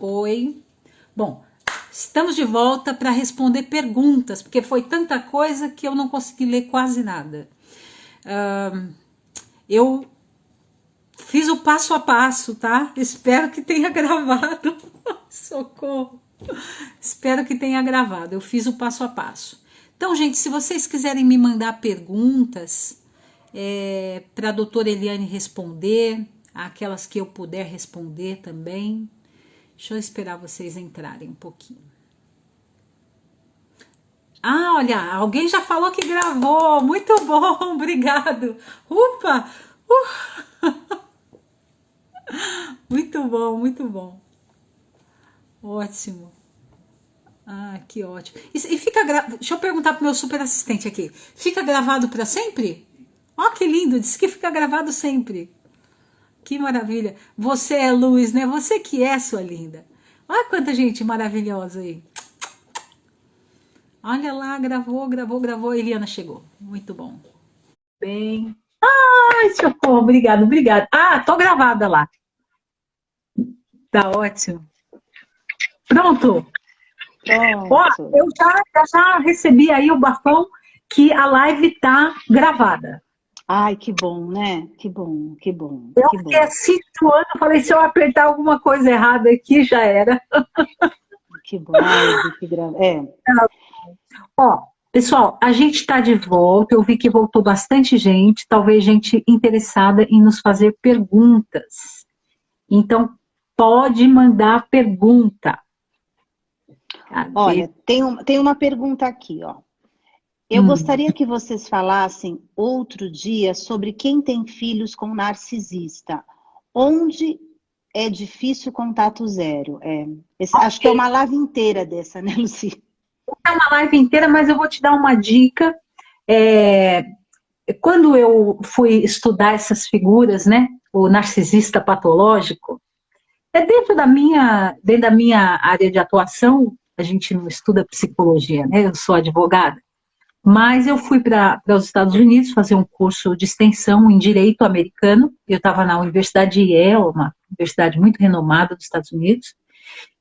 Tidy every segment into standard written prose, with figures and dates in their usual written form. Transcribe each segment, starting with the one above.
Oi. Bom, estamos de volta para responder perguntas, porque foi tanta coisa que eu não consegui ler quase nada. Eu fiz o passo a passo, tá? Espero que tenha gravado. Socorro. Espero que tenha gravado. Eu fiz o passo a passo. Então, gente, se vocês quiserem me mandar perguntas para a doutora Eliane responder, aquelas que eu puder responder também. Deixa eu esperar vocês entrarem um pouquinho. Ah, olha, alguém já falou que gravou. Muito bom, obrigado. Upa! Muito bom, muito bom. Ótimo. Ah, que ótimo. E fica Deixa eu perguntar pro meu super assistente aqui. Fica gravado para sempre? Ó, que lindo, diz que fica gravado sempre. Que maravilha. Você é luz, né? Você que é, sua linda. Olha quanta gente maravilhosa aí. Olha lá, gravou. Eliana chegou. Muito bom. Bem. Ai, socorro, obrigado. Ah, tô gravada lá. Tá ótimo. Pronto. Ó, Pronto. eu já recebi aí o bafão que a live tá gravada. Ai, que bom, né? Que bom, que bom, Eu que fiquei bom, assim suando, falei, se eu apertar alguma coisa errada aqui, já era. que bom. Ai, eu vi que Ó, pessoal, a gente está de volta, eu vi que voltou bastante gente, talvez gente interessada em nos fazer perguntas. Então, pode mandar pergunta. Cadê? Olha, tem uma pergunta aqui, ó. Eu Hum. gostaria que vocês falassem outro dia sobre quem tem filhos com narcisista. Onde é difícil contato zero? Acho que é uma live inteira dessa, né, Luci? É uma live inteira, mas eu vou te dar uma dica. É, Quando eu fui estudar essas figuras, né, o narcisista patológico, dentro da minha área de atuação, a gente não estuda psicologia, né, eu sou advogada, mas eu fui para os Estados Unidos fazer um curso de extensão em direito americano, eu estava na Universidade de Yale, uma universidade muito renomada dos Estados Unidos,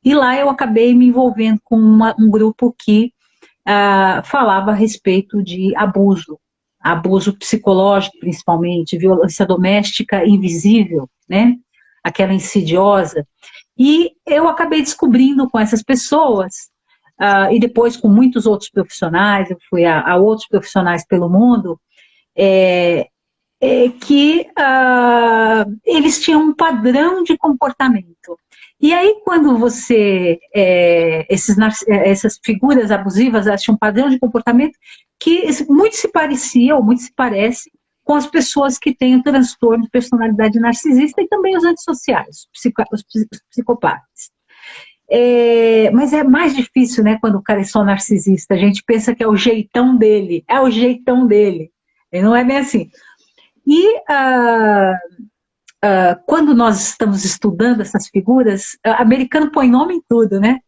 e lá eu acabei me envolvendo com um grupo que falava a respeito de abuso psicológico principalmente, violência doméstica invisível, né? Aquela insidiosa. E eu acabei descobrindo com essas pessoas, e depois com muitos outros profissionais, eu fui a outros profissionais pelo mundo, é, que eles tinham um padrão de comportamento. E aí, quando essas figuras abusivas, elas tinham um padrão de comportamento que muito se parecia, ou muito se parece, com as pessoas que têm o transtorno de personalidade narcisista e também os antissociais, os psicopatas. Mas é mais difícil, né, quando o cara é só narcisista. A gente pensa que é o jeitão dele, E não é bem assim. E quando nós estamos estudando essas figuras, americano põe nome em tudo, né?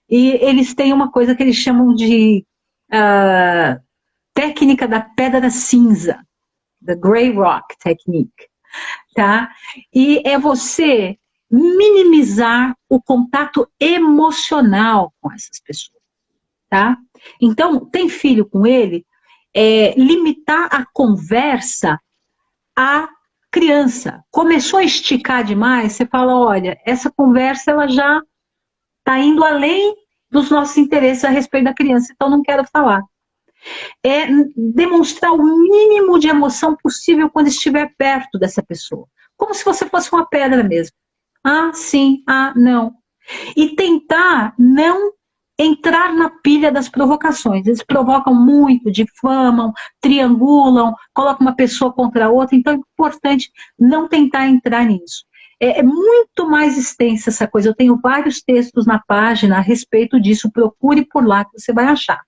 E eles têm uma coisa que eles chamam de técnica da pedra cinza, the gray rock technique, tá? E é você minimizar o contato emocional com essas pessoas, tá? Então, tem filho com ele, limitar a conversa a criança. Começou a esticar demais, você fala, olha, essa conversa ela já está indo além dos nossos interesses a respeito da criança, então não quero falar. É demonstrar o mínimo de emoção possível quando estiver perto dessa pessoa. Como se você fosse uma pedra mesmo. Ah, sim, ah, não. E tentar não entrar na pilha das provocações. Eles provocam muito, difamam, triangulam, colocam uma pessoa contra a outra, então é importante não tentar entrar nisso. É muito mais extensa essa coisa, eu tenho vários textos na página a respeito disso, procure por lá que você vai achar.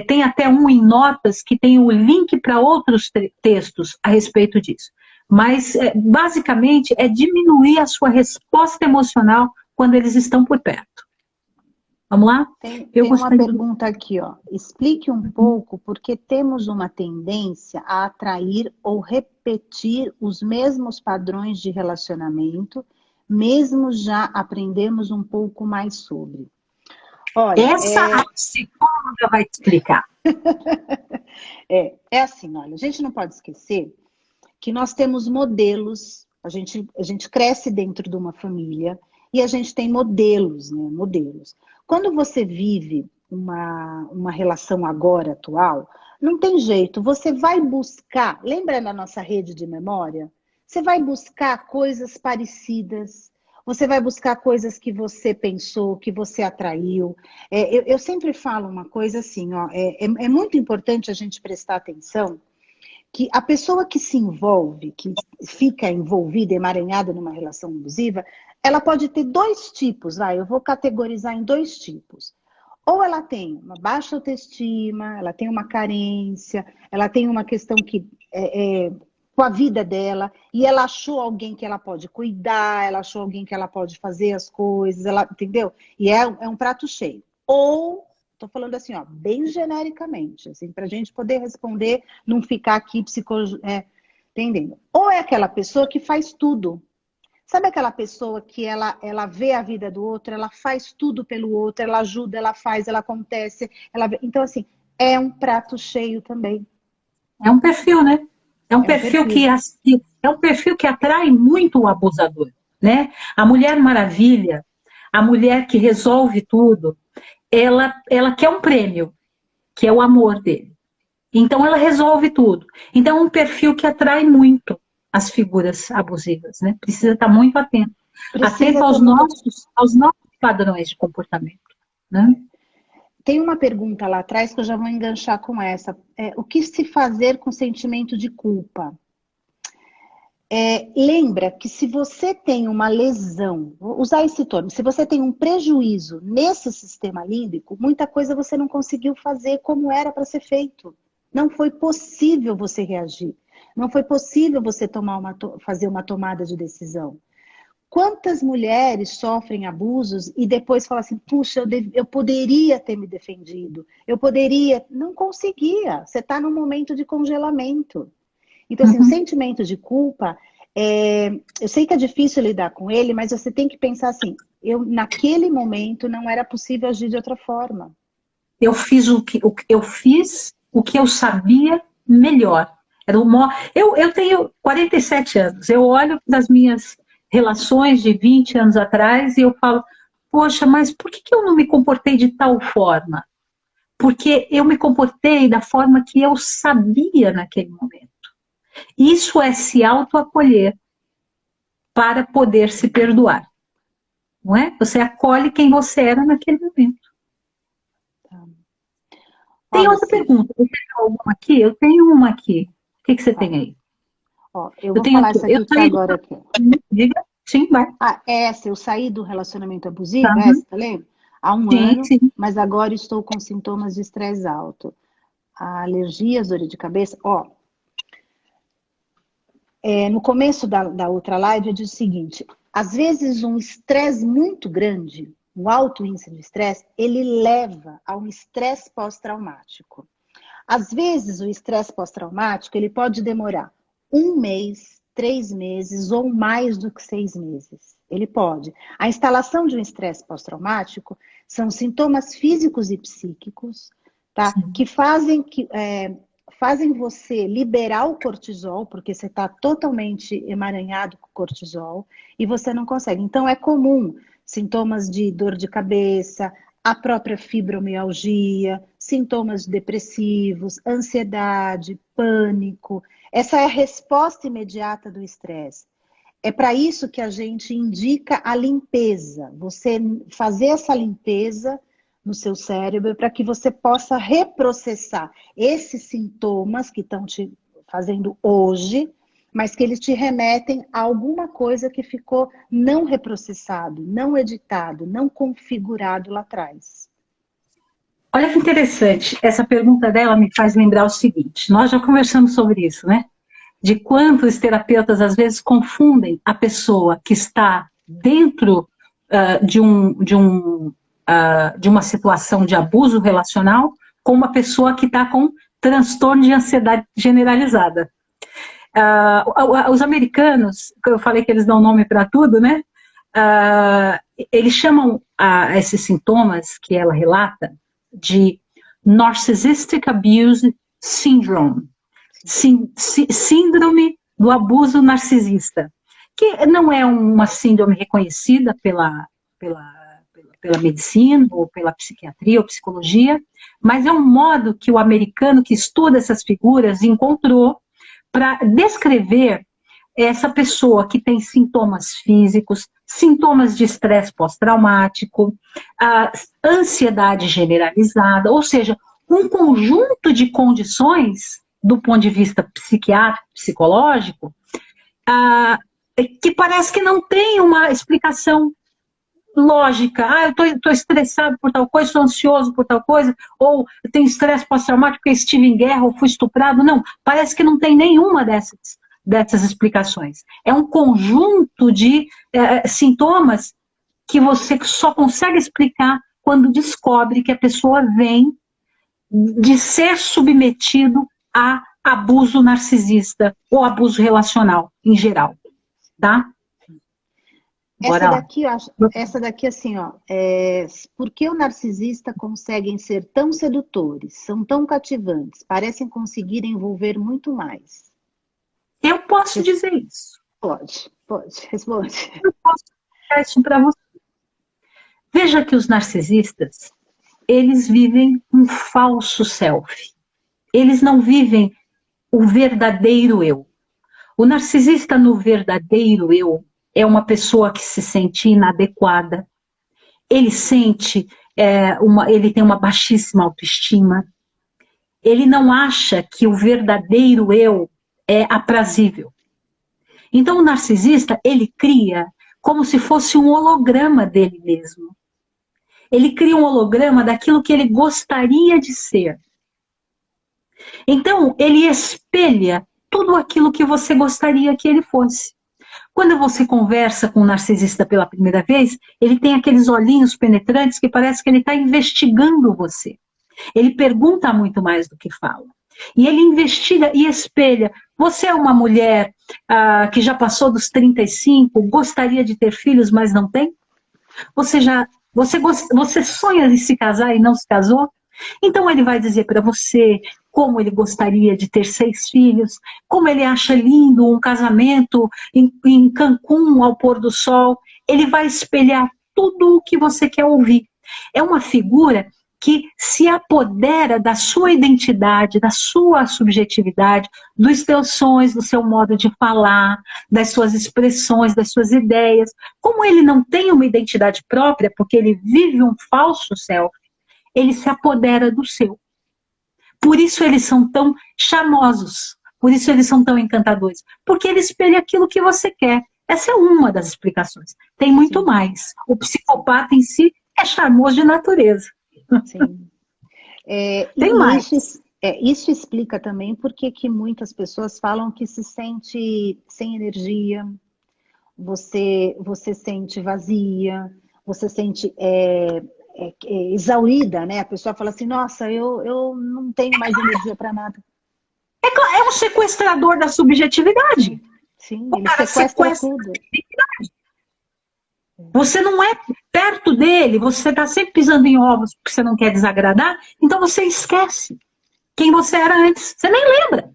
Tem até um em notas que tem o link para outros textos a respeito disso. Mas, basicamente, é diminuir a sua resposta emocional quando eles estão por perto. Vamos lá? Tem uma pergunta aqui, ó. Explique um pouco porque temos uma tendência a atrair ou repetir os mesmos padrões de relacionamento, mesmo já aprendemos um pouco mais sobre. Olha, Essa a psicóloga vai te explicar. É assim, olha, a gente não pode esquecer que nós temos modelos, a gente cresce dentro de uma família e a gente tem modelos, né? Modelos. Quando você vive uma relação agora atual, não tem jeito, você vai buscar, lembra na nossa rede de memória? Você vai buscar coisas parecidas, você vai buscar coisas que você pensou, que você atraiu. Eu sempre falo uma coisa assim, ó, é muito importante a gente prestar atenção que a pessoa que se envolve, que fica envolvida, emaranhada numa relação abusiva, ela pode ter dois tipos, eu vou categorizar em dois tipos. Ou ela tem uma baixa autoestima, ela tem uma carência, ela tem uma questão que com a vida dela, e ela achou alguém que ela pode cuidar, ela achou alguém que ela pode fazer as coisas, ela, entendeu? E é um prato cheio. Ou, tô falando assim, ó, bem genericamente, assim, pra gente poder responder, não ficar aqui entendendo? Ou é aquela pessoa que faz tudo. Sabe aquela pessoa que ela vê a vida do outro, ela faz tudo pelo outro, ela ajuda, ela faz, ela acontece, então assim, é um prato cheio também. É um perfil, né? É um perfil que atrai muito o abusador, né? A Mulher Maravilha, a mulher que resolve tudo, ela quer um prêmio, que é o amor dele. Então ela resolve tudo. Então é um perfil que atrai muito as figuras abusivas, né? Precisa estar muito atento. Atento aos nossos padrões de comportamento, né? Tem uma pergunta lá atrás que eu já vou enganchar com essa. O que se fazer com sentimento de culpa? Lembra que se você tem uma lesão, vou usar esse termo, se você tem um prejuízo nesse sistema límbico, muita coisa você não conseguiu fazer como era para ser feito. Não foi possível você reagir. Não foi possível você fazer uma tomada de decisão. Quantas mulheres sofrem abusos e depois falam assim, puxa, eu poderia ter me defendido, eu poderia... Não conseguia, você está num momento de congelamento. Então, assim, o sentimento de culpa, eu sei que é difícil lidar com ele, mas você tem que pensar assim, naquele momento não era possível agir de outra forma. Eu fiz o que eu sabia melhor. Eu tenho 47 anos, eu olho das minhas relações de 20 anos atrás e eu falo, poxa, mas por que eu não me comportei de tal forma? Porque eu me comportei da forma que eu sabia naquele momento. Isso é se autoacolher para poder se perdoar. Não é? Você acolhe quem você era naquele momento. Tem outra pergunta. Você tem alguma aqui? Eu tenho uma aqui. O que você tem aí? Eu vou falar essa aqui que tá agora aqui. Diga, sim, vai. Essa, eu saí do relacionamento abusivo, essa, tá lendo? Há um ano, mas agora estou com sintomas de estresse alto. Alergias, dor de cabeça. No começo da outra live eu disse o seguinte, às vezes um estresse muito grande, um alto índice de estresse, ele leva a um estresse pós-traumático. Às vezes o estresse pós-traumático, ele pode demorar 1 mês, 3 meses ou mais do que 6 meses. Ele pode. A instalação de um estresse pós-traumático são sintomas físicos e psíquicos, tá? Que fazem você liberar o cortisol, porque você está totalmente emaranhado com o cortisol e você não consegue. Então é comum sintomas de dor de cabeça, a própria fibromialgia, sintomas depressivos, ansiedade, pânico. Essa é a resposta imediata do estresse. É para isso que a gente indica a limpeza. Você fazer essa limpeza no seu cérebro para que você possa reprocessar esses sintomas que estão te fazendo hoje, mas que eles te remetem a alguma coisa que ficou não reprocessado, não editado, não configurado lá atrás. Olha que interessante, essa pergunta dela me faz lembrar o seguinte, nós já conversamos sobre isso, né? De quanto os terapeutas às vezes confundem a pessoa que está dentro de uma situação de abuso relacional com uma pessoa que está com transtorno de ansiedade generalizada. Os americanos, eu falei que eles dão nome para tudo, né? eles chamam esses sintomas que ela relata de Narcissistic Abuse Syndrome, síndrome do abuso narcisista, que não é uma síndrome reconhecida pela medicina, ou pela psiquiatria ou psicologia, mas é um modo que o americano que estuda essas figuras encontrou para descrever essa pessoa que tem sintomas físicos, sintomas de estresse pós-traumático, ansiedade generalizada, ou seja, um conjunto de condições do ponto de vista psiquiátrico, psicológico, que parece que não tem uma explicação lógica. Eu estou estressado por tal coisa, estou ansioso por tal coisa, ou eu tenho estresse pós-traumático porque estive em guerra ou fui estuprado. Não, parece que não tem nenhuma dessas explicações. É um conjunto de sintomas que você só consegue explicar quando descobre que a pessoa vem de ser submetido a abuso narcisista ou abuso relacional em geral, tá? Essa daqui assim, ó, por que o narcisista conseguem ser tão sedutores, são tão cativantes, parecem conseguir envolver muito mais? Eu posso dizer isso. Pode, responde. Eu posso dizer isso para você. Veja que os narcisistas, eles vivem um falso self. Eles não vivem o verdadeiro eu. O narcisista no verdadeiro eu é uma pessoa que se sente inadequada. Ele ele tem uma baixíssima autoestima. Ele não acha que o verdadeiro eu é aprazível. Então o narcisista, ele cria como se fosse um holograma dele mesmo. Ele cria um holograma daquilo que ele gostaria de ser. Então, ele espelha tudo aquilo que você gostaria que ele fosse. Quando você conversa com um narcisista pela primeira vez, ele tem aqueles olhinhos penetrantes que parece que ele está investigando você. Ele pergunta muito mais do que fala. E ele investiga e espelha. Você é uma mulher que já passou dos 35, gostaria de ter filhos, mas não tem? Você sonha em se casar e não se casou? Então ele vai dizer para você como ele gostaria de ter 6 filhos, como ele acha lindo um casamento em Cancún ao pôr do sol. Ele vai espelhar tudo o que você quer ouvir. É uma figura que se apodera da sua identidade, da sua subjetividade, dos seus sonhos, do seu modo de falar, das suas expressões, das suas ideias. Como ele não tem uma identidade própria, porque ele vive um falso self, ele se apodera do seu. Por isso eles são tão charmosos, por isso eles são tão encantadores, porque ele espelha aquilo que você quer. Essa é uma das explicações. Tem muito mais. O psicopata em si é charmoso de natureza. Sim. Tem mais. Isso explica também porque que muitas pessoas falam que se sente sem energia, você sente vazia, você sente exaurida, né? A pessoa fala assim, nossa, eu não tenho mais energia para nada. É um sequestrador da subjetividade. Sim, ele sequestra tudo. Você não é perto dele, você está sempre pisando em ovos porque você não quer desagradar, então você esquece quem você era antes. Você nem lembra.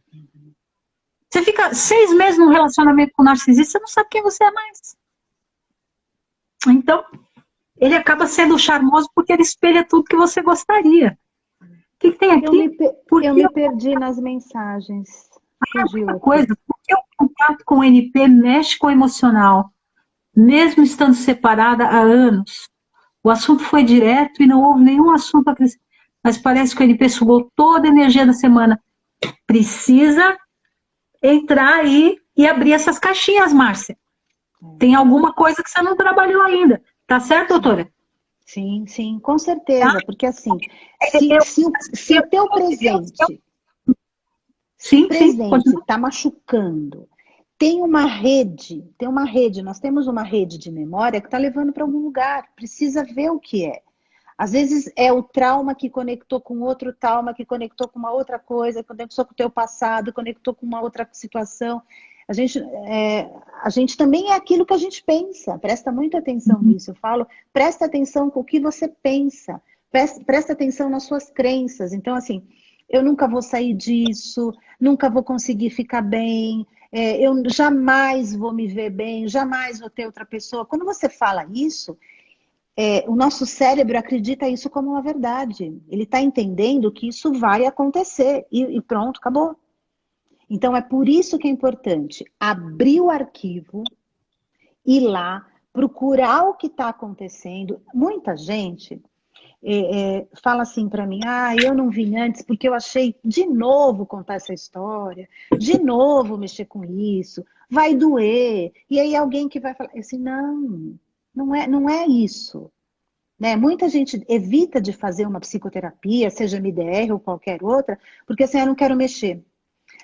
Você fica 6 meses num relacionamento com um narcisista, você não sabe quem você é mais. Então, ele acaba sendo charmoso porque ele espelha tudo que você gostaria. O que tem aqui? Eu me perdi nas mensagens. Outra coisa, porque o contato com o NP mexe com o emocional. Mesmo estando separada há anos, o assunto foi direto e não houve nenhum assunto a crescer. Mas parece que o NP sugou toda a energia da semana. Precisa entrar aí e abrir essas caixinhas, Márcia. Tem alguma coisa que você não trabalhou ainda. Tá certo, doutora? Sim, com certeza. Tá? Porque assim, se o teu presente está machucando, tem uma rede, nós temos uma rede de memória que está levando para algum lugar, precisa ver o que é. Às vezes é o trauma que conectou com outro trauma, que conectou com uma outra coisa, conectou com o teu passado, conectou com uma outra situação. A gente também é aquilo que a gente pensa. Presta muita atenção nisso. Eu falo, presta atenção com o que você pensa. Presta atenção nas suas crenças. Então, assim, eu nunca vou sair disso, nunca vou conseguir ficar bem, eu jamais vou me ver bem, jamais vou ter outra pessoa. Quando você fala isso, o nosso cérebro acredita isso como uma verdade. Ele está entendendo que isso vai acontecer e pronto, acabou. Então é por isso que é importante abrir o arquivo, ir lá, procurar o que está acontecendo. Muita gente fala assim para mim, eu não vim antes porque eu achei de novo contar essa história, de novo mexer com isso, vai doer. E aí alguém que vai falar assim, não é isso. Né? Muita gente evita de fazer uma psicoterapia, seja MDR ou qualquer outra, porque assim, eu não quero mexer.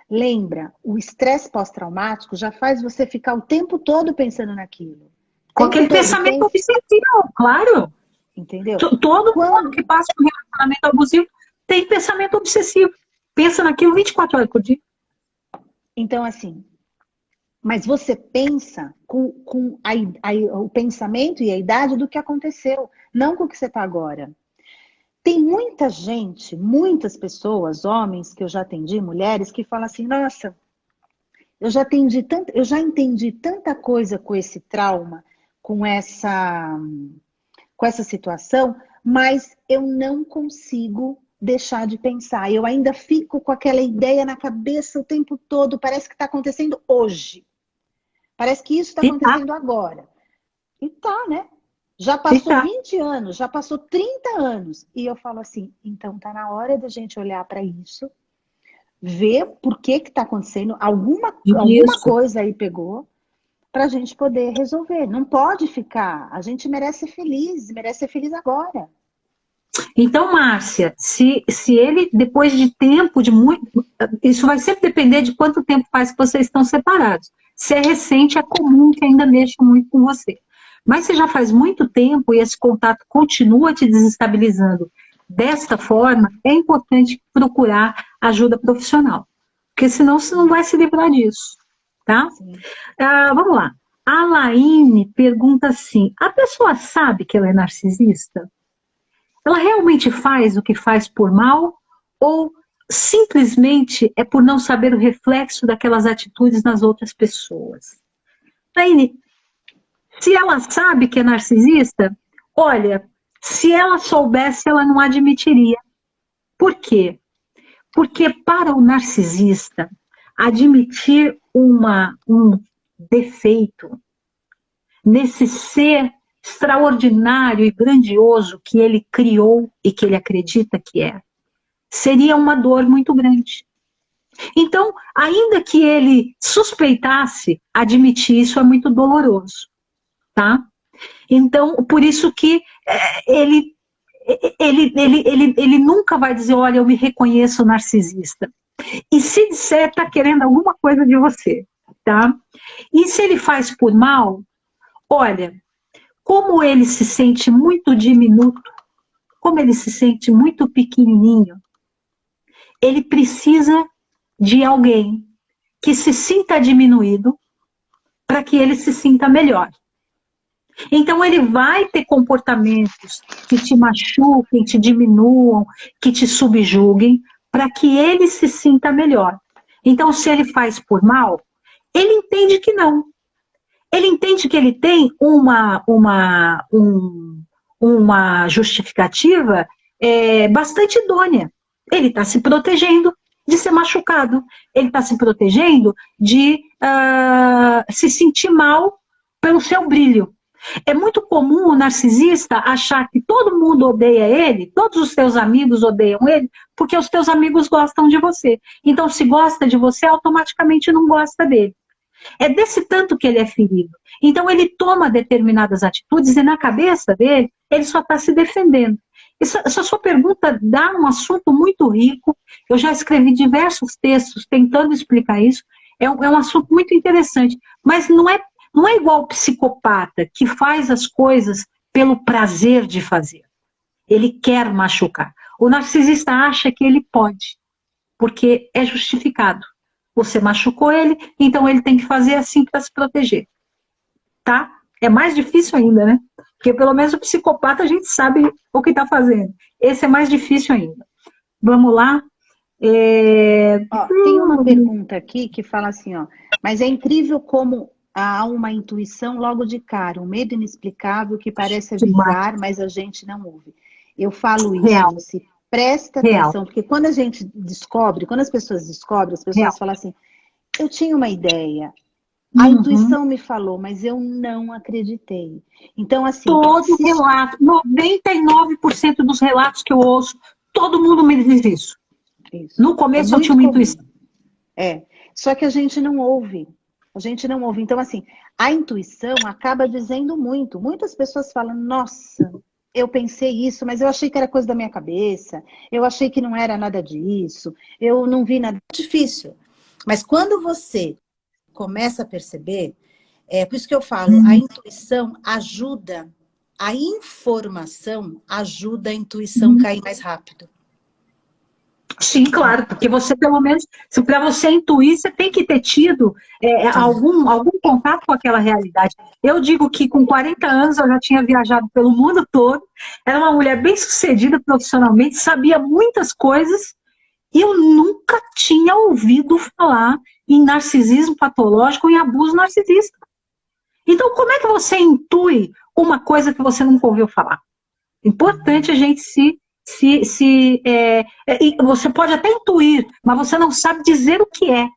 Lembra, o estresse pós-traumático já faz você ficar o tempo todo pensando naquilo. Com aquele pensamento obsessivo, claro. Entendeu? Todo mundo que passa por um relacionamento abusivo tem pensamento obsessivo. Pensa naquilo 24 horas por dia. Então, assim, mas você pensa com o pensamento e a idade do que aconteceu, não com o que você está agora. Tem muita gente, muitas pessoas, homens que eu já atendi, mulheres, que falam assim, nossa, eu já entendi tanta coisa com esse trauma, com essa situação, mas eu não consigo deixar de pensar. Eu ainda fico com aquela ideia na cabeça o tempo todo, parece que está acontecendo hoje. Parece que isso está acontecendo agora. E tá, né? Já passou 20 anos, já passou 30 anos. E eu falo assim, então tá na hora da gente olhar para isso, ver por que está acontecendo, alguma coisa aí pegou, para a gente poder resolver. Não pode ficar. A gente merece ser feliz agora. Então, Márcia, se ele, depois de tempo, isso vai sempre depender de quanto tempo faz que vocês estão separados. Se é recente, é comum que ainda mexa muito com você. Mas se já faz muito tempo e esse contato continua te desestabilizando desta forma, é importante procurar ajuda profissional. Porque senão você não vai se livrar disso, tá? Vamos lá. A Laine pergunta assim, a pessoa sabe que ela é narcisista? Ela realmente faz o que faz por mal? Ou simplesmente é por não saber o reflexo daquelas atitudes nas outras pessoas? Laine, se ela sabe que é narcisista, olha, se ela soubesse, ela não admitiria. Por quê? Porque para o narcisista, admitir um defeito nesse ser extraordinário e grandioso que ele criou e que ele acredita que é, seria uma dor muito grande. Então, ainda que ele suspeitasse, admitir isso é muito doloroso, tá? Então, por isso que ele nunca vai dizer, olha, eu me reconheço narcisista. E se disser, está querendo alguma coisa de você, tá? E se ele faz por mal, olha, como ele se sente muito diminuto, como ele se sente muito pequenininho, ele precisa de alguém que se sinta diminuído para que ele se sinta melhor. Então ele vai ter comportamentos que te machuquem, te diminuam, que te subjuguem, para que ele se sinta melhor. Então se ele faz por mal, ele entende que não. Ele entende que ele tem uma justificativa bastante idônea. Ele está se protegendo de ser machucado. Ele está se protegendo de se sentir mal pelo seu brilho. É muito comum o narcisista achar que todo mundo odeia ele, todos os teus amigos odeiam ele, porque os teus amigos gostam de você. Então, se gosta de você, automaticamente não gosta dele. É desse tanto que ele é ferido. Então ele toma determinadas atitudes e na cabeça dele, ele só está se defendendo. Essa sua pergunta dá um assunto muito rico. Eu já escrevi diversos textos tentando explicar isso. É um assunto muito interessante. Mas não é igual o psicopata que faz as coisas pelo prazer de fazer. Ele quer machucar. O narcisista acha que ele pode, porque é justificado. você machucou ele, então ele tem que fazer assim para se proteger, tá? É mais difícil ainda, né? Porque pelo menos o psicopata a gente sabe o que está fazendo. Esse é mais difícil ainda. Vamos lá. Ó, tem uma pergunta aqui que fala assim, ó, mas é incrível como há uma intuição logo de cara, um medo inexplicável que parece avisar, mas a gente não ouve. Eu falo isso, Real, Luci, presta real, atenção, porque quando a gente descobre, quando as pessoas descobrem, as real. pessoas falam assim, eu tinha uma ideia, a Uhum. intuição me falou, mas eu não acreditei. Então, assim, Todo se relato, 99% dos relatos que eu ouço, todo mundo me diz isso. isso No é começo eu tinha muito uma comum. intuição. É, só que a gente não ouve. A gente não ouve. Então, assim, a intuição acaba dizendo muito. Muitas pessoas falam, nossa, eu pensei isso, mas eu achei que era coisa da minha cabeça, eu achei que não era nada disso, eu não vi nada. É difícil. Mas quando você começa a perceber, é por isso que eu falo, a intuição ajuda, a informação ajuda a intuição a cair mais rápido. Sim, claro, porque você, pelo menos, para você intuir, você tem que ter tido algum contato com aquela realidade. Eu digo que com 40 anos eu já tinha viajado pelo mundo todo, era uma mulher bem sucedida profissionalmente, sabia muitas coisas, e eu nunca tinha ouvido falar em narcisismo patológico e abuso narcisista. Então, como é que você intui uma coisa que você nunca ouviu falar? Importante a gente você pode até intuir, mas você não sabe dizer o que é.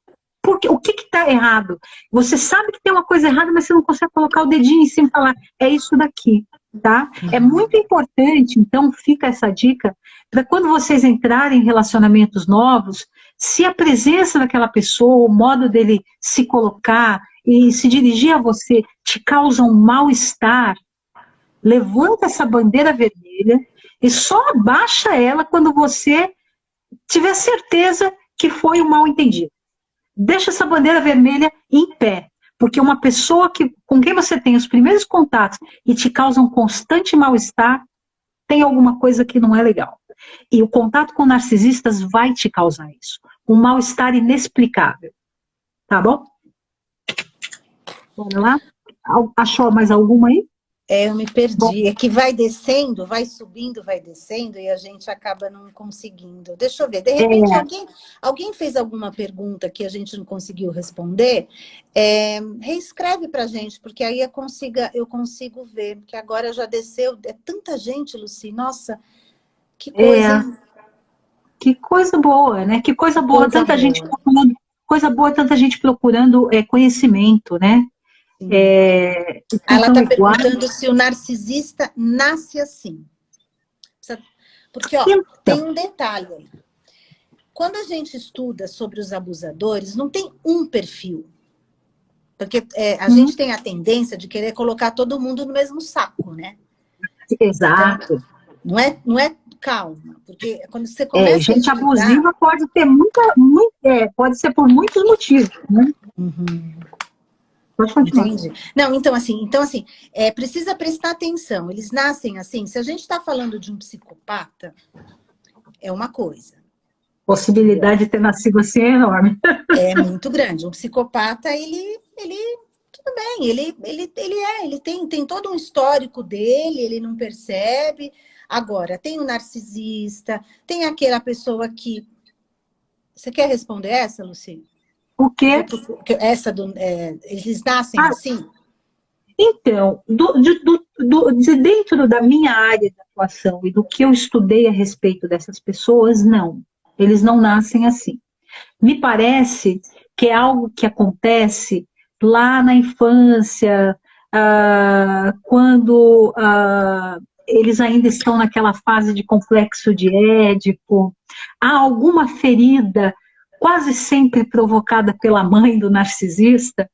Porque, o que está errado? Você sabe que tem uma coisa errada, mas você não consegue colocar o dedinho em cima e falar, é isso daqui, tá? É muito importante, então fica essa dica, para quando vocês entrarem em relacionamentos novos, se a presença daquela pessoa, o modo dele se colocar e se dirigir a você te causa um mal-estar, levanta essa bandeira vermelha e só abaixa ela quando você tiver certeza que foi um mal entendido. Deixa essa bandeira vermelha em pé, porque uma pessoa com quem você tem os primeiros contatos e te causa um constante mal-estar, tem alguma coisa que não é legal. E o contato com narcisistas vai te causar isso. Um mal-estar inexplicável. Tá bom? Bora lá? Achou mais alguma aí? Eu me Bom, perdi. É que vai descendo, vai subindo, vai descendo e a gente acaba não conseguindo. Deixa eu ver. De repente, é, alguém fez alguma pergunta que a gente não conseguiu responder? Reescreve para a gente, porque aí eu consigo ver. Porque agora já desceu. É tanta gente, Luci. Nossa, que coisa, é, hein? que coisa boa, né? Que coisa Que boa, coisa tanta gente boa. procurando, coisa boa, tanta gente procurando conhecimento, né? Sim. Estão Ela tão está iguais. perguntando se o narcisista nasce assim. Porque, ó, Então, tem um detalhe aí. Quando a gente estuda sobre os abusadores, não tem um perfil. Porque a gente tem a tendência de querer colocar todo mundo no mesmo saco, né? Então, exato. não é calma. Porque quando você começa a Gente estudar... abusiva pode ter pode ser por muitos motivos, né? Uhum, Pode continuar. entende? Não, então assim, precisa prestar atenção. Eles nascem assim. Se a gente está falando de um psicopata, é uma coisa. Que Possibilidade de ter nascido assim é enorme. é muito grande. Um psicopata, ele tudo bem, ele tem todo um histórico dele, ele não percebe. Agora, tem o narcisista, tem aquela pessoa que... Você quer responder essa, Luci? O quê? Essa eles nascem Ah, assim? então, de dentro da minha área de atuação e do que eu estudei a respeito dessas pessoas, não. Eles não nascem assim. Me parece que é algo que acontece lá na infância, quando eles ainda estão naquela fase de complexo de Édipo. Há alguma ferida, quase sempre provocada pela mãe do narcisista,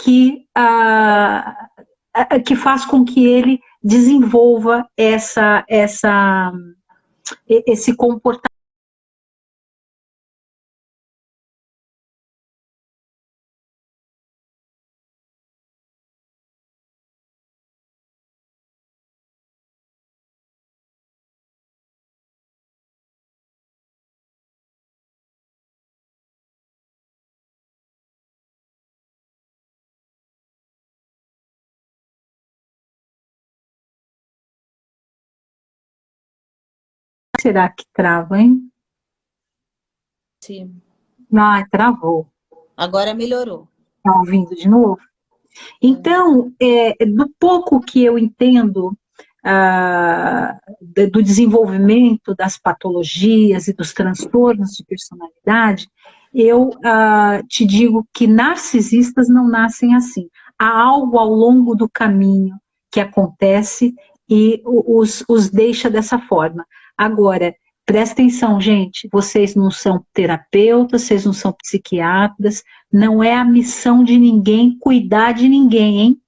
que faz com que ele desenvolva esse comportamento. será que trava, hein? Sim. Ah, travou. Agora melhorou. Tá ouvindo de novo? Então, do pouco que eu entendo do desenvolvimento das patologias e dos transtornos de personalidade, eu te digo que narcisistas não nascem assim. Há algo ao longo do caminho que acontece e os deixa dessa forma. Agora, presta atenção, gente, vocês não são terapeutas, vocês não são psiquiatras, não é a missão de ninguém cuidar de ninguém, hein?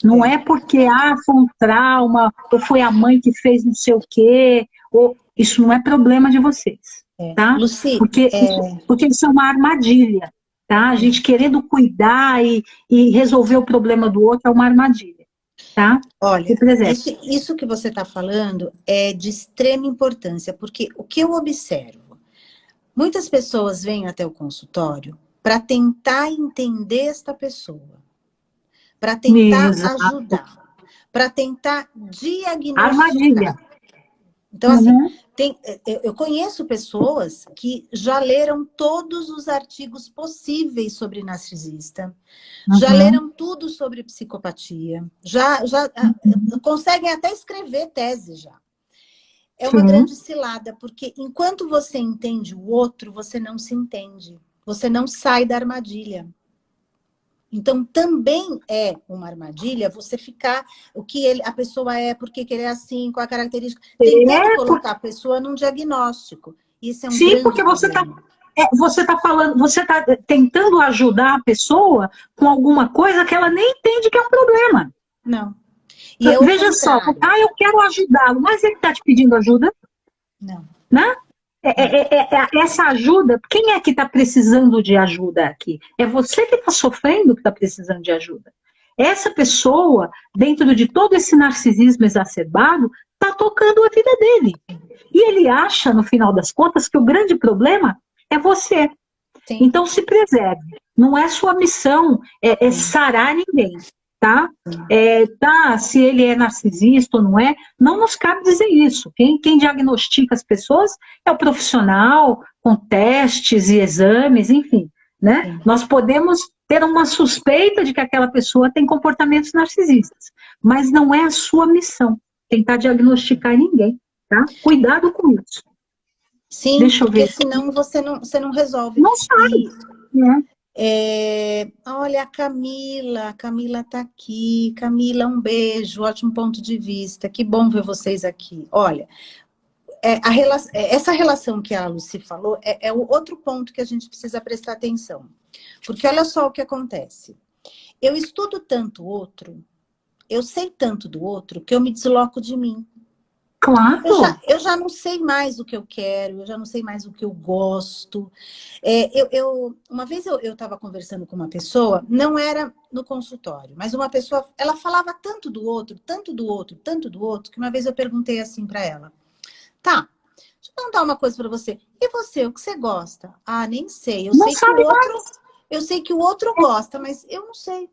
Não é porque foi um trauma, ou foi a mãe que fez não sei o quê, ou isso não é problema de vocês, tá? Lucy, Porque isso é uma armadilha, tá? A gente querendo cuidar e resolver o problema do outro é uma armadilha, tá? olha, isso que você está falando é de extrema importância, porque o que eu observo, muitas pessoas vêm até o consultório para tentar entender esta pessoa, para tentar ajudar, para tentar diagnosticar. Armadilha. Então, assim, eu conheço pessoas que já leram todos os artigos possíveis sobre narcisista, já leram tudo sobre psicopatia, já conseguem até escrever tese já. É uma grande cilada, porque enquanto você entende o outro, você não se entende. Você não sai da armadilha. Então, também é uma armadilha você ficar o que a pessoa é, por que ele é assim, qual a característica. Tentando colocar a pessoa num diagnóstico. Isso é um grande porque problema. você está falando, você está tentando ajudar a pessoa com alguma coisa que ela nem entende que é um problema. Não. E veja só, eu quero ajudá-lo, mas ele está te pedindo ajuda? Não. Né? Essa ajuda, quem é que está precisando de ajuda aqui? É você que está sofrendo que está precisando de ajuda. Essa pessoa, dentro de todo esse narcisismo exacerbado, está tocando a vida dele. E ele acha, no final das contas, que o grande problema é você. Sim. Então se preserve. Não é sua missão sarar ninguém. Tá? Se ele é narcisista ou não nos cabe dizer isso. Quem diagnostica as pessoas é o profissional, com testes e exames, enfim. Né? Nós podemos ter uma suspeita de que aquela pessoa tem comportamentos narcisistas, mas não é a sua missão tentar diagnosticar ninguém. Tá? Cuidado com isso. Sim, deixa eu ver. Senão você não resolve. Não sabe. Olha, a Camila está aqui. Camila, um beijo, ótimo ponto de vista. Que bom ver vocês aqui. Olha, essa relação que a Lucy falou é o outro ponto que a gente precisa prestar atenção. Porque olha só o que acontece. Eu estudo tanto o outro, eu sei tanto do outro, que eu me desloco de mim. Claro. Eu já não sei mais o que eu quero, eu já não sei mais o que eu gosto. Uma vez eu estava conversando com uma pessoa, não era no consultório, mas uma pessoa, ela falava tanto do outro, tanto do outro, tanto do outro, que uma vez eu perguntei assim para ela, tá, deixa eu perguntar uma coisa para você, e você, o que você gosta? Ah, nem sei, eu sei que o outro gosta, mas eu não sei.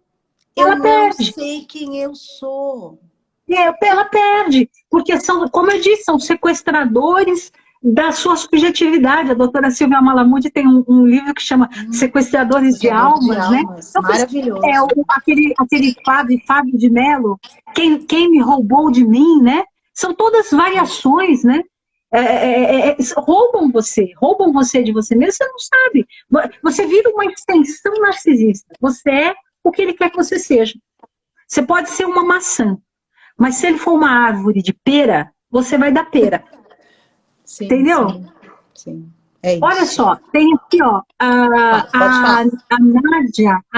Eu não sei quem eu sou. Ela perde, porque são, como eu disse, são sequestradores da sua subjetividade. A doutora Silvia Malamude tem um livro que chama Sequestradores de Almas, né? Então, maravilhoso. Aquele Fábio de Mello, quem me roubou de mim, né? São todas variações, né? Roubam você de você mesmo, você não sabe. Você vira uma extensão narcisista. Você é o que ele quer que você seja. Você pode ser uma maçã, mas se ele for uma árvore de pera, você vai dar pera. Sim, entendeu? Sim. É isso. Olha só, tem aqui, ó, a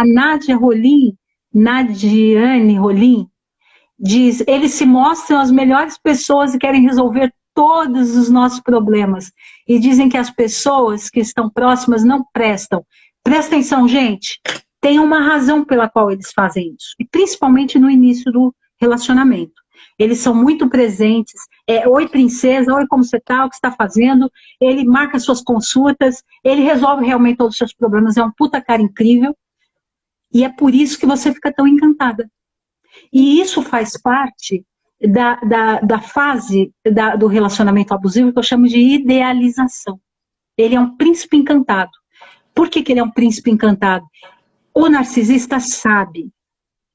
Nádia Rolim, Nadiane Rolim, diz, eles se mostram as melhores pessoas e querem resolver todos os nossos problemas. E dizem que as pessoas que estão próximas não prestam. Presta atenção, gente. Tem uma razão pela qual eles fazem isso. E principalmente no início do relacionamento. Eles são muito presentes. Oi, princesa, oi, como você está, o que você está fazendo? Ele marca suas consultas, ele resolve realmente todos os seus problemas, é um puta cara incrível. E é por isso que você fica tão encantada. E isso faz parte da fase do relacionamento abusivo que eu chamo de idealização. Ele é um príncipe encantado. Por que ele é um príncipe encantado? O narcisista sabe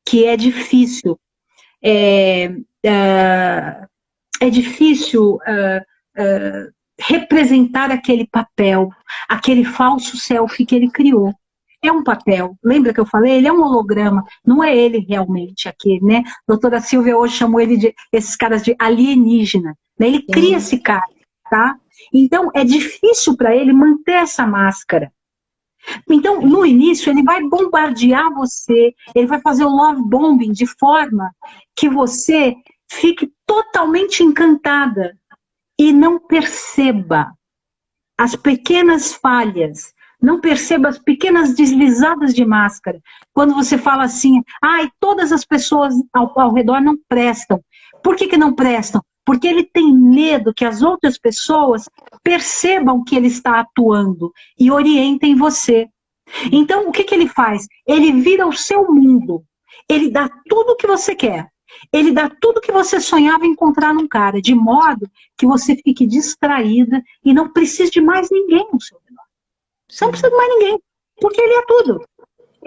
que é difícil, representar aquele papel, aquele falso selfie que ele criou. É um papel, lembra que eu falei? Ele é um holograma, não é ele realmente aquele, né? Doutora Silvia hoje chamou esses caras de alienígena, né? Ele cria esse cara, tá? Então, é difícil para ele manter essa máscara. Então, no início, ele vai bombardear você, ele vai fazer o love bombing de forma que você fique totalmente encantada e não perceba as pequenas falhas, não perceba as pequenas deslizadas de máscara. Quando você fala assim, todas as pessoas ao redor não prestam. Por que não prestam? Porque ele tem medo que as outras pessoas percebam que ele está atuando e orientem você. Então, o que ele faz? Ele vira o seu mundo. Ele dá tudo o que você quer. Ele dá tudo que você sonhava encontrar num cara, de modo que você fique distraída e não precise de mais ninguém no seu redor. Você não precisa de mais ninguém, porque ele é tudo.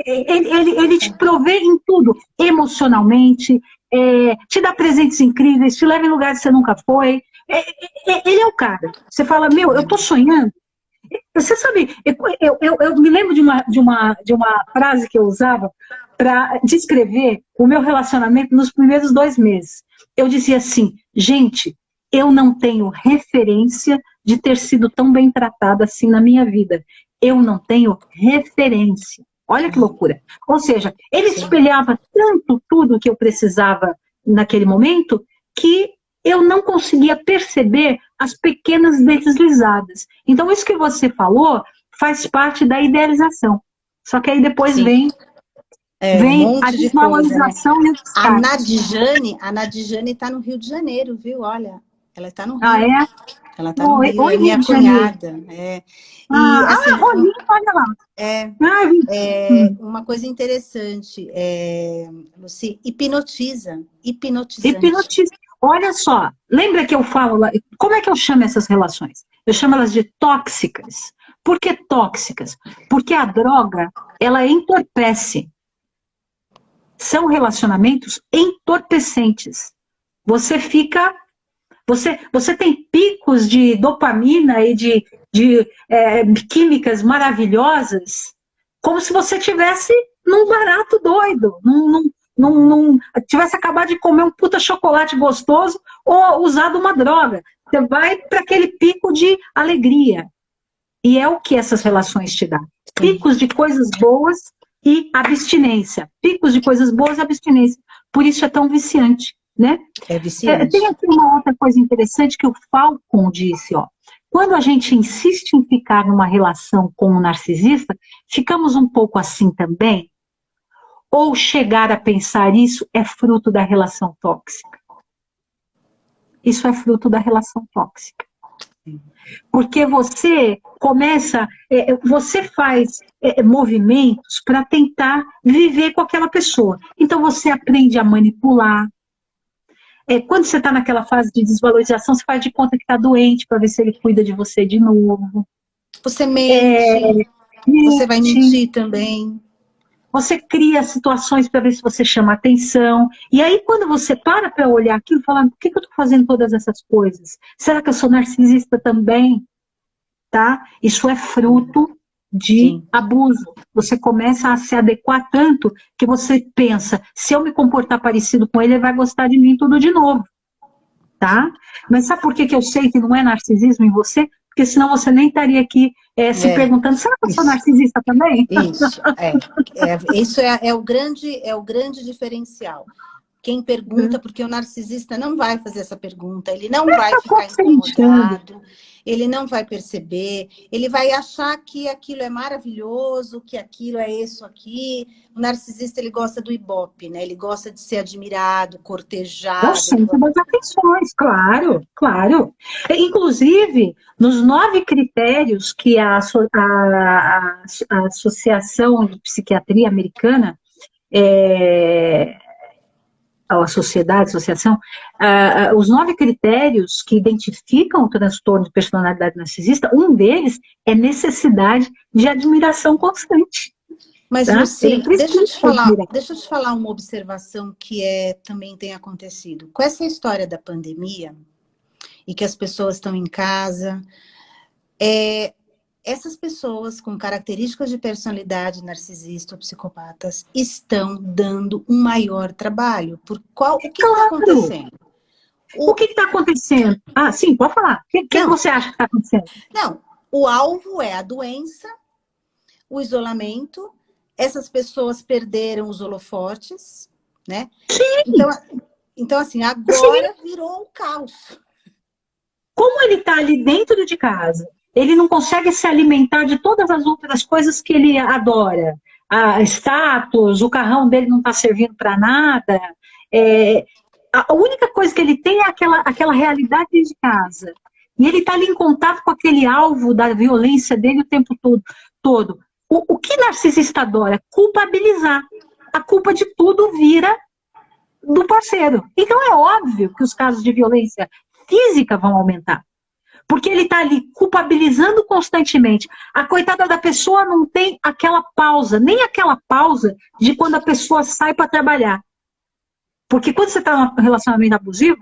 Ele te provê em tudo, emocionalmente, te dá presentes incríveis, te leva em lugares que você nunca foi. Ele é o cara. Você fala, eu tô sonhando. Você sabe, eu me lembro de uma frase que eu usava para descrever o meu relacionamento nos primeiros 2 meses. Eu dizia assim, gente, eu não tenho referência de ter sido tão bem tratada assim na minha vida. Eu não tenho referência. Olha que loucura. Ou seja, ele espelhava tanto tudo que eu precisava naquele momento que eu não conseguia perceber as pequenas deslizadas. Então, isso que você falou faz parte da idealização. Só que aí depois vem a desvalorização, né? E o descarte. A Nadijane está no Rio de Janeiro, viu? Olha, ela está no Rio. Ah, é? Ela está no Rio, Oi, é minha cunhada. Rolinho, olha lá. Uma coisa interessante, Lucy, hipnotizante. Hipnotiza. Olha só, lembra que eu falo lá, como é que eu chamo essas relações? Eu chamo elas de tóxicas. Por que tóxicas? Porque a droga, ela entorpece. São relacionamentos entorpecentes. Você tem picos de dopamina e de químicas maravilhosas, como se você tivesse num barato doido, tivesse acabado de comer um puta chocolate gostoso ou usado uma droga. Você vai para aquele pico de alegria. E é o que essas relações te dão. Picos de coisas boas e abstinência. Picos de coisas boas e abstinência. Por isso é tão viciante, né? É viciante. Tem aqui uma outra coisa interessante que o Falcon disse, ó. Quando a gente insiste em ficar numa relação com um narcisista, ficamos um pouco assim também? Ou chegar a pensar isso é fruto da relação tóxica? Isso é fruto da relação tóxica. Porque você você faz movimentos para tentar viver com aquela pessoa. Então você aprende a manipular. Quando você está naquela fase de desvalorização, você faz de conta que está doente para ver se ele cuida de você de novo. Você mente, você vai mentir também. Você cria situações para ver se você chama atenção. E aí, quando você para olhar aquilo e falar, por que eu estou fazendo todas essas coisas? Será que eu sou narcisista também? Tá? Isso é fruto de abuso. Você começa a se adequar tanto que você pensa, se eu me comportar parecido com ele, ele vai gostar de mim tudo de novo. Tá? Mas sabe por que eu sei que não é narcisismo em você? Porque senão você nem estaria aqui se perguntando, será que eu sou narcisista também? Isso é o grande diferencial. Quem pergunta, porque o narcisista não vai fazer essa pergunta, ele não vai ficar incomodado, ele não vai perceber, ele vai achar que aquilo é maravilhoso, que aquilo é isso aqui. O narcisista, ele gosta do ibope, né? Ele gosta de ser admirado, cortejado. Eu sinto das atenções, claro, claro. Inclusive, nos 9 critérios que a Associação de Psiquiatria Americana a sociedade, a associação, os 9 critérios que identificam o transtorno de personalidade narcisista, um deles é necessidade de admiração constante. Mas, tá? Luci, deixa eu te falar uma observação que também tem acontecido. Com essa história da pandemia, e que as pessoas estão em casa, essas pessoas com características de personalidade narcisista ou psicopatas estão dando um maior trabalho. O que está acontecendo? O que está acontecendo? Ah, sim, pode falar. O que você acha que está acontecendo? Não, o alvo é a doença, o isolamento, essas pessoas perderam os holofotes, né? Sim. Então assim, agora virou o caos. Como ele está ali dentro de casa, ele não consegue se alimentar de todas as outras coisas que ele adora. Status, o carrão dele não está servindo para nada. A única coisa que ele tem é aquela realidade de casa. E ele está ali em contato com aquele alvo da violência dele o tempo todo. O que narcisista adora? Culpabilizar. A culpa de tudo vira do parceiro. Então é óbvio que os casos de violência física vão aumentar. Porque ele está ali culpabilizando constantemente. A coitada da pessoa não tem aquela pausa, nem aquela pausa de quando a pessoa sai para trabalhar. Porque quando você está num relacionamento abusivo,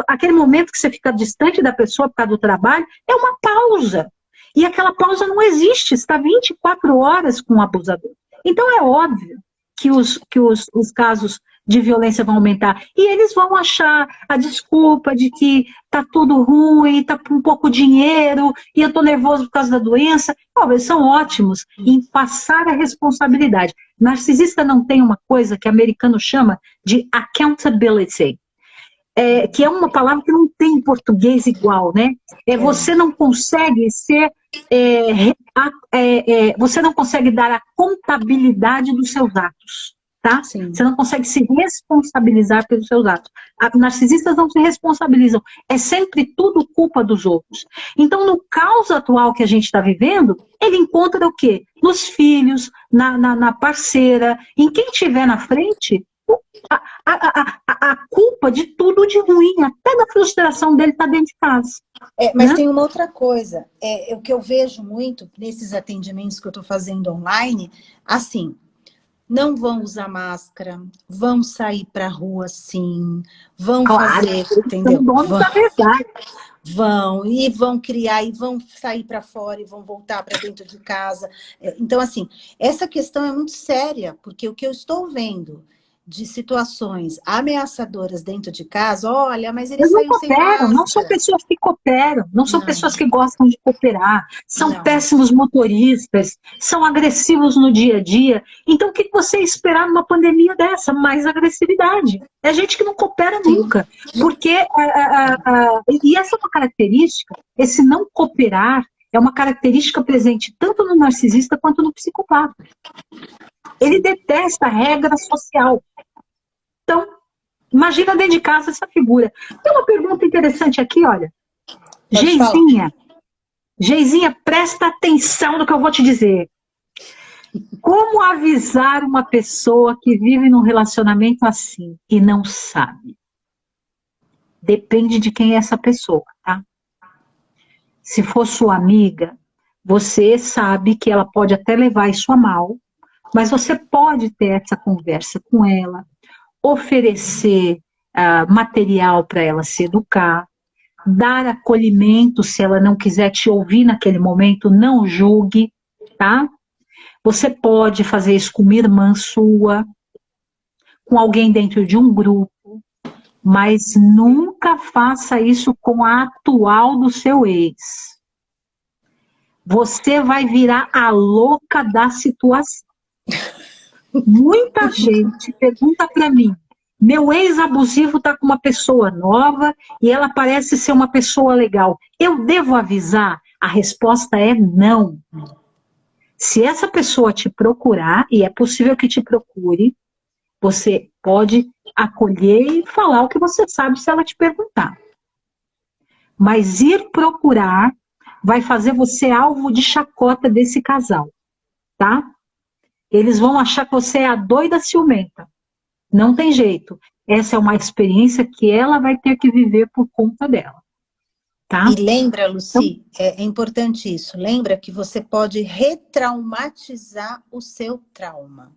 aquele momento que você fica distante da pessoa por causa do trabalho, é uma pausa. E aquela pausa não existe, você está 24 horas com o abusador. Então é óbvio que os casos de violência vão aumentar. E eles vão achar a desculpa de que tá tudo ruim, tá com pouco dinheiro, e eu tô nervoso por causa da doença. Eles são ótimos em passar a responsabilidade. Narcisista não tem uma coisa que o americano chama de accountability, que é uma palavra que não tem em português igual, né? Você não consegue ser... você não consegue dar a contabilidade dos seus atos. Tá? Você não consegue se responsabilizar pelos seus atos. Narcisistas não se responsabilizam. É sempre tudo culpa dos outros. Então, no caos atual que a gente está vivendo, ele encontra o quê? Nos filhos, na parceira, em quem estiver na frente, a culpa de tudo de ruim, até da frustração dele está dentro de casa. Mas tem uma outra coisa. O que eu vejo muito nesses atendimentos que eu estou fazendo online, assim... Não vão usar máscara, vão sair para a rua sim, vão fazer, entendeu? Vão criar, e vão sair para fora, e vão voltar para dentro de casa. Então, assim, essa questão é muito séria, porque o que eu estou vendo de situações ameaçadoras dentro de casa, olha, mas ele saiu sem máscara. Não são pessoas que cooperam, não são pessoas que gostam de cooperar, são péssimos motoristas, são agressivos no dia a dia. Então, o que você esperar numa pandemia dessa? Mais agressividade. É gente que não coopera nunca. Porque, e essa é uma característica, esse não cooperar é uma característica presente tanto no narcisista quanto no psicopata. Ele detesta a regra social. Então, imagina dentro de casa essa figura. Tem uma pergunta interessante aqui, olha. Geizinha, presta atenção no que eu vou te dizer. Como avisar uma pessoa que vive num relacionamento assim e não sabe? Depende de quem é essa pessoa, tá? Se for sua amiga, você sabe que ela pode até levar isso a mal, mas você pode ter essa conversa com ela, oferecer material para ela se educar, dar acolhimento se ela não quiser te ouvir naquele momento, não julgue, tá? Você pode fazer isso com uma irmã sua, com alguém dentro de um grupo, mas nunca faça isso com a atual do seu ex. Você vai virar a louca da situação. Muita gente pergunta para mim, meu ex-abusivo está com uma pessoa nova e ela parece ser uma pessoa legal. Eu devo avisar? A resposta é não. Se essa pessoa te procurar, e é possível que te procure, você pode acolher e falar o que você sabe se ela te perguntar. Mas ir procurar vai fazer você alvo de chacota desse casal, tá? Eles vão achar que você é a doida ciumenta. Não tem jeito. Essa é uma experiência que ela vai ter que viver por conta dela. Tá? E lembra, Lucy, é importante isso, lembra que você pode retraumatizar o seu trauma.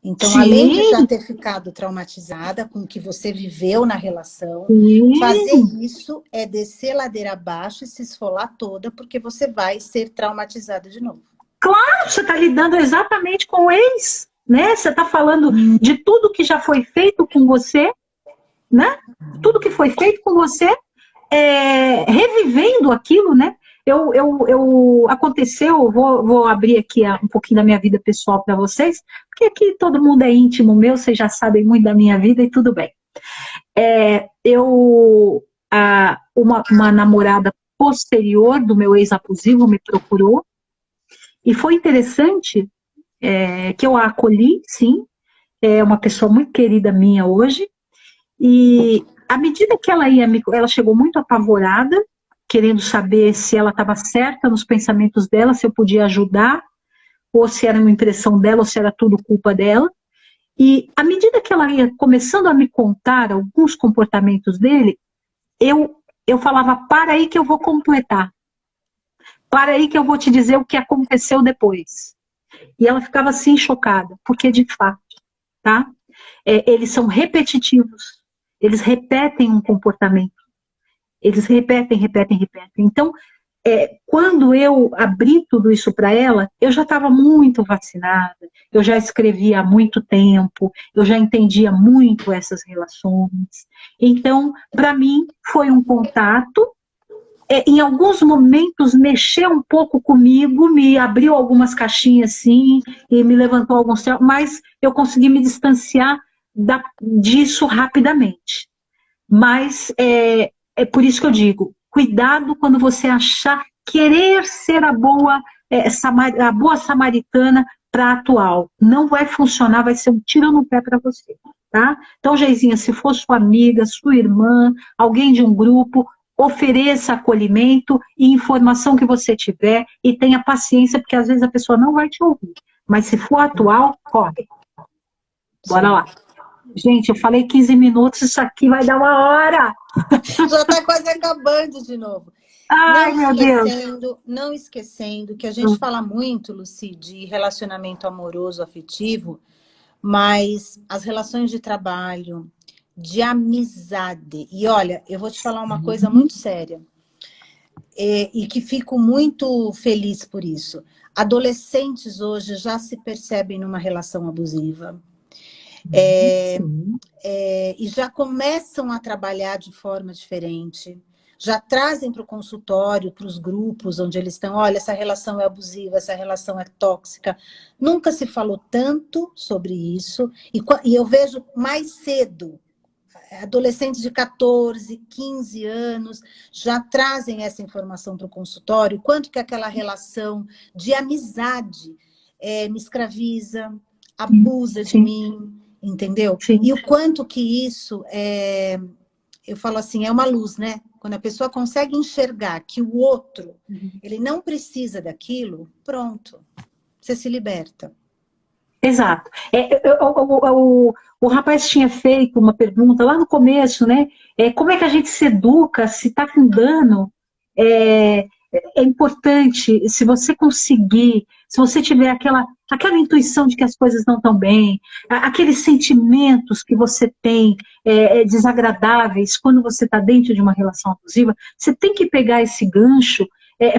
Então, Sim. Além de já ter ficado traumatizada com o que você viveu na relação, Sim. Fazer isso é descer ladeira abaixo e se esfolar toda, porque você vai ser traumatizada de novo. Claro, você está lidando exatamente com o ex, né? Você está falando de tudo que já foi feito com você, né? Tudo que foi feito com você, revivendo aquilo, né? Aconteceu, vou abrir aqui um pouquinho da minha vida pessoal para vocês, porque aqui todo mundo é íntimo meu, vocês já sabem muito da minha vida e tudo bem. Uma namorada posterior do meu ex-abusivo me procurou, e foi interessante que eu a acolhi, sim, é uma pessoa muito querida minha hoje, e à medida que ela chegou muito apavorada, querendo saber se ela estava certa nos pensamentos dela, se eu podia ajudar, ou se era uma impressão dela, ou se era tudo culpa dela. E à medida que ela ia começando a me contar alguns comportamentos dele, eu falava, para aí que eu vou completar. Para aí que eu vou te dizer o que aconteceu depois. E ela ficava assim chocada, porque de fato, tá? Eles são repetitivos. Eles repetem um comportamento. Eles repetem. Então, quando eu abri tudo isso para ela, eu já estava muito vacinada, eu já escrevia há muito tempo, eu já entendia muito essas relações. Então, para mim, foi um contato. Em alguns momentos, mexeu um pouco comigo, me abriu algumas caixinhas assim, e me levantou alguns temas, mas eu consegui me distanciar disso rapidamente. Mas é por isso que eu digo, cuidado quando você achar, querer ser a boa samaritana para a atual. Não vai funcionar, vai ser um tiro no pé para você. Tá? Então, Geizinha, se for sua amiga, sua irmã, alguém de um grupo, ofereça acolhimento e informação que você tiver e tenha paciência, porque às vezes a pessoa não vai te ouvir. Mas se for atual, corre. Bora lá. Gente, eu falei 15 minutos, isso aqui vai dar uma hora. Já está quase acabando de novo. Ai, meu Deus. Não esquecendo que a gente fala muito, Lucy, de relacionamento amoroso, afetivo, mas as relações de trabalho, de amizade. E olha, eu vou te falar uma coisa muito séria. E que fico muito feliz por isso. Adolescentes hoje já se percebem numa relação abusiva. E já começam a trabalhar de forma diferente. Já trazem para o consultório, para os grupos onde eles estão, olha, essa relação é abusiva, essa relação é tóxica. Nunca se falou tanto sobre isso. E eu vejo mais cedo, adolescentes de 14, 15 anos já trazem essa informação para o consultório, quanto que aquela relação de amizade me escraviza, abusa de mim, entendeu? Sim. E o quanto que isso eu falo assim, é uma luz, né? Quando a pessoa consegue enxergar que o outro, ele não precisa daquilo, pronto, você se liberta. Exato. O rapaz tinha feito uma pergunta lá no começo, né? Como é que a gente se educa se está com dano? É importante, se você conseguir, se você tiver aquela intuição de que as coisas não estão bem, aqueles sentimentos que você tem desagradáveis quando você está dentro de uma relação abusiva, você tem que pegar esse gancho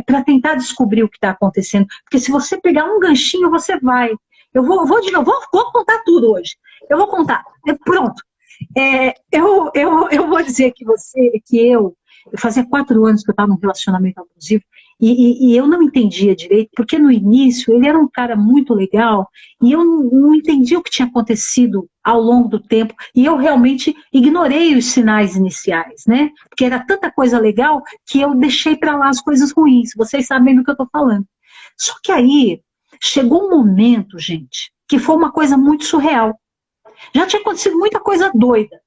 para tentar descobrir o que está acontecendo. Porque se você pegar um ganchinho, você vai. Eu vou de novo, vou contar tudo hoje. Eu vou contar. Pronto. Eu vou dizer que eu fazia 4 anos que eu estava num relacionamento abusivo e eu não entendia direito, porque no início ele era um cara muito legal e eu não entendia o que tinha acontecido ao longo do tempo e eu realmente ignorei os sinais iniciais, né? Porque era tanta coisa legal que eu deixei para lá as coisas ruins. Vocês sabem do que eu estou falando. Só que aí chegou um momento, gente, que foi uma coisa muito surreal. Já tinha acontecido muita coisa doida,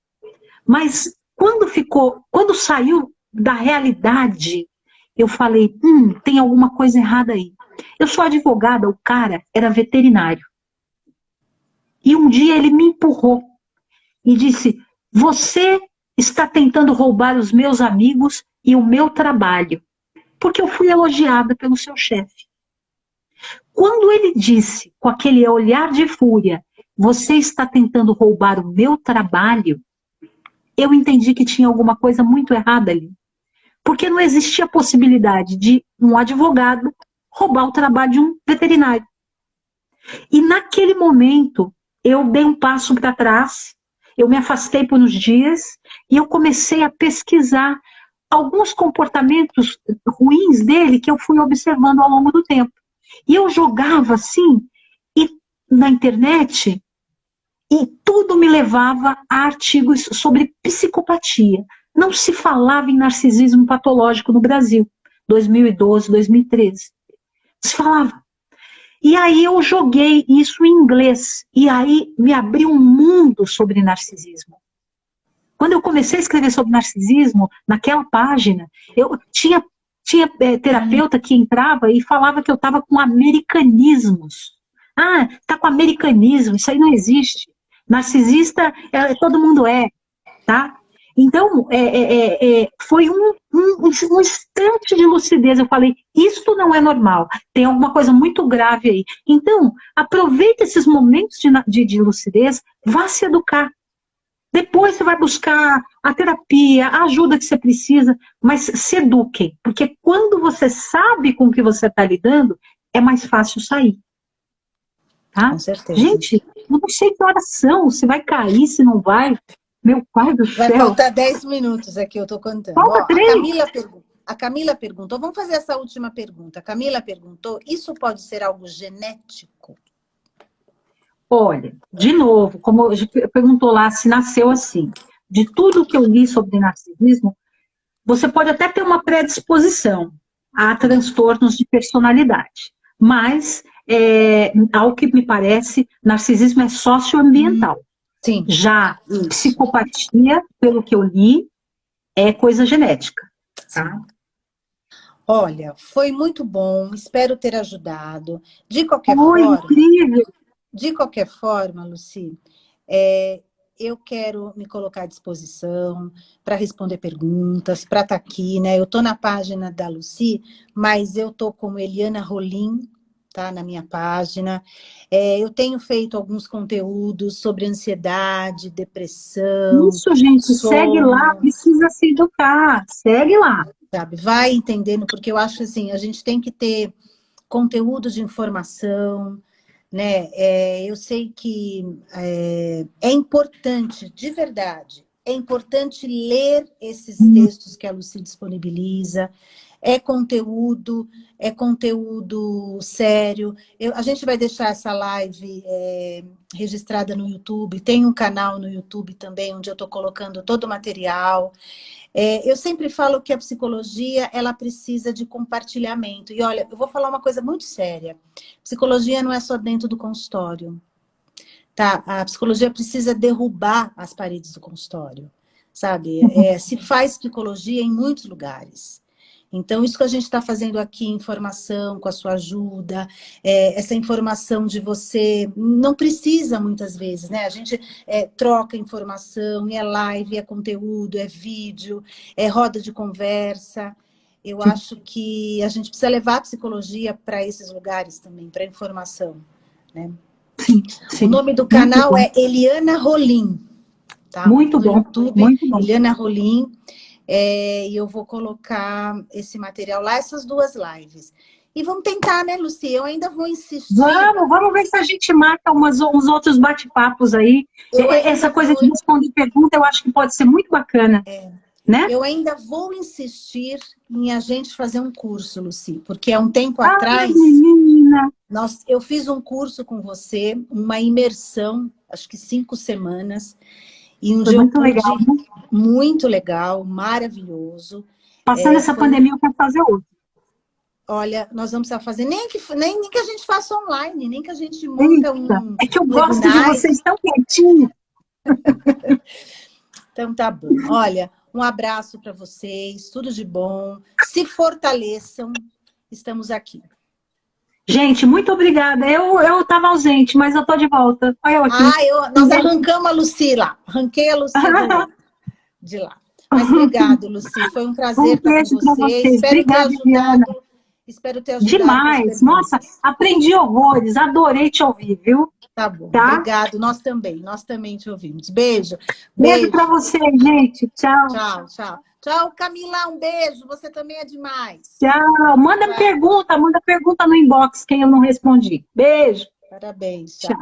mas quando saiu da realidade, eu falei, tem alguma coisa errada aí. Eu sou advogada, o cara era veterinário. E um dia ele me empurrou. e disse: você está tentando roubar os meus amigos e o meu trabalho, porque eu fui elogiada pelo seu chefe. Quando ele disse, com aquele olhar de fúria, você está tentando roubar o meu trabalho, eu entendi que tinha alguma coisa muito errada ali. Porque não existia a possibilidade de um advogado roubar o trabalho de um veterinário. E naquele momento, eu dei um passo para trás, eu me afastei por uns dias e eu comecei a pesquisar alguns comportamentos ruins dele que eu fui observando ao longo do tempo. E eu jogava assim, e na internet, e tudo me levava a artigos sobre psicopatia. Não se falava em narcisismo patológico no Brasil, 2012, 2013. Se falava. E aí eu joguei isso em inglês, e aí me abriu um mundo sobre narcisismo. Quando eu comecei a escrever sobre narcisismo, naquela página, eu tinha terapeuta que entrava e falava que eu estava com americanismos. Ah, tá com americanismo, isso aí não existe. Narcisista, todo mundo é, tá? Então, foi um instante de lucidez. Eu falei, isto não é normal, tem alguma coisa muito grave aí. Então, aproveite esses momentos de lucidez, vá se educar. Depois você vai buscar a terapia, a ajuda que você precisa, mas se eduquem, porque quando você sabe com o que você está lidando, é mais fácil sair. Tá? Com certeza. Gente, eu não sei que horas são, se vai cair, se não vai. Meu pai do céu. Vai faltar 10 minutos aqui, eu estou contando. Falta 3. A Camila perguntou, vamos fazer essa última pergunta. A Camila perguntou, isso pode ser algo genético? Olha, de novo, como perguntou lá se nasceu assim, de tudo que eu li sobre narcisismo, você pode até ter uma predisposição a transtornos de personalidade, mas, ao que me parece, narcisismo é socioambiental. Sim. Já psicopatia, pelo que eu li, é coisa genética. Tá? Olha, foi muito bom, espero ter ajudado. De qualquer forma, Lucy, eu quero me colocar à disposição para responder perguntas, para estar aqui, né? Eu estou na página da Lucy, mas eu estou como Eliana Rolim, tá? Na minha página. Eu tenho feito alguns conteúdos sobre ansiedade, depressão. Isso, gente, segue lá, precisa se educar, segue lá. Sabe? Vai entendendo, porque eu acho assim, a gente tem que ter conteúdo de informação, né? Eu sei que é importante, de verdade, é importante ler esses textos que a Lucy disponibiliza, é conteúdo sério. A gente vai deixar essa live registrada no YouTube, tem um canal no YouTube também, onde eu estou colocando todo o material. Eu sempre falo que a psicologia, ela precisa de compartilhamento. E olha, eu vou falar uma coisa muito séria. Psicologia não é só dentro do consultório, tá? A psicologia precisa derrubar as paredes do consultório, sabe? Se faz psicologia em muitos lugares. Então, isso que a gente está fazendo aqui, informação, com a sua ajuda, essa informação de você, não precisa muitas vezes, né? A gente troca informação, é live, é conteúdo, é vídeo, é roda de conversa. Eu acho que a gente precisa levar a psicologia para esses lugares também, para informação, né? Sim. O nome do canal é Eliana Rolim, tá? Muito bom, YouTube, muito bom. Eliana Rolim. E eu vou colocar esse material lá, essas 2 lives. E vamos tentar, né, Lucy? Eu ainda vou insistir. Vamos ver se a gente marca uns outros bate-papos aí. Essa coisa de responder pergunta, eu acho que pode ser muito bacana. Né? Eu ainda vou insistir em a gente fazer um curso, Lucy, porque há um tempo atrás, menina. Eu fiz um curso com você, uma imersão, acho que 5 semanas. E um dia muito legal, né? Muito legal, maravilhoso. Passando essa pandemia, eu quero fazer outro. Olha, nós vamos precisar fazer, nem que a gente faça online, nem que a gente monta um... É que eu gosto de vocês tão quietinhos. Então tá bom. Olha, um abraço para vocês, tudo de bom. Se fortaleçam, estamos aqui. Gente, muito obrigada. Eu estava ausente, mas eu estou de volta. Olha eu aqui. Nós arrancamos a Lucy lá. Arranquei a Lucy de lá. Mas obrigado, Lucy. Foi um prazer estar com você. Obrigada, Viviana. Espero ter ajudado. Demais. Nossa, aprendi horrores. Adorei te ouvir, viu? Tá bom. Tá? Obrigado. Nós também te ouvimos. Beijo. Beijo para você, gente. Tchau. Tchau, tchau. Tchau, Camila, um beijo. Você também é demais. Tchau. Manda pergunta no inbox quem eu não respondi. Beijo. Parabéns. Tchau.